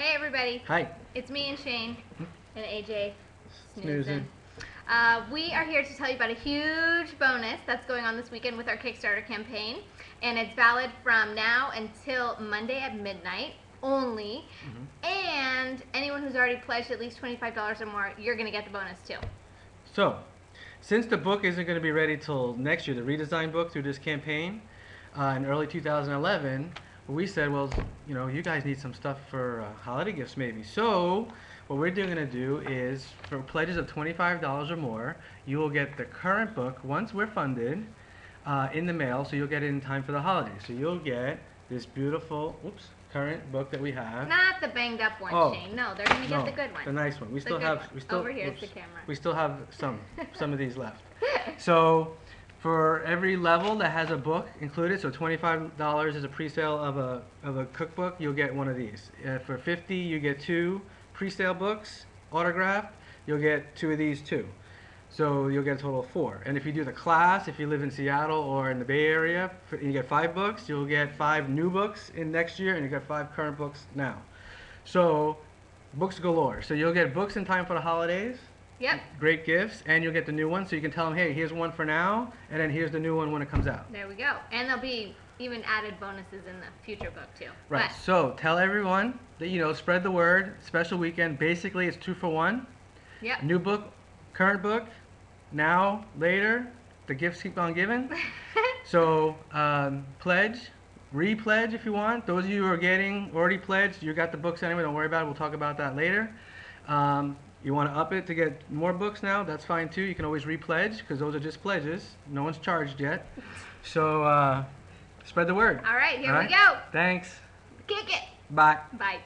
Hey everybody. Hi. It's me and Shane and AJ Snoozing. We are here to tell you about a huge bonus that's going on this weekend with our Kickstarter campaign, and it's valid from now until Monday at midnight only. And anyone who's already pledged at least $25 or more, you're going to get the bonus too. So, since the book isn't going to be ready till next year, the redesigned book through this campaign in early 2011, we said, well, you guys need some stuff for holiday gifts maybe. So, what we're going to do is, for pledges of $25 or more, you will get the current book once we're funded in the mail, so you'll get it in time for the holidays. So you'll get this beautiful, current book that we have. Not the banged up one, Oh, Shane. No, they're going to get no, the good one. the nice one. We still good have. one. We still. Over here is the camera. We still have some of these left. So, for every level that has a book included, so $25 is a pre-sale of a cookbook, you'll get one of these. For $50, you get 2 pre-sale books autographed. You'll get 2 of these too. So you'll get a total of 4. And if you do the class, if you live in Seattle or in the Bay Area, you get 5 books. You'll get 5 new books in next year, and you get 5 current books now. So books galore. So you'll get books in time for the holidays. Yep. Great gifts, and you'll get the new one, so you can tell them, hey, here's one for now, and then here's the new one when it comes out. There we go. And there'll be even added bonuses in the future book too. Right. But so tell everyone that spread the word. Special weekend. Basically, it's 2 for 1. yep. New book, current book, now, later. The gifts keep on giving. So pledge, re-pledge if you want. Those of you who are getting already pledged, you got the books anyway. Don't worry about it. We'll talk about that later. You want to up it to get more books now? That's fine too. You can always re-pledge because those are just pledges. No one's charged yet. So spread the word. All right, here we go. Thanks. Kick it. Bye. Bye.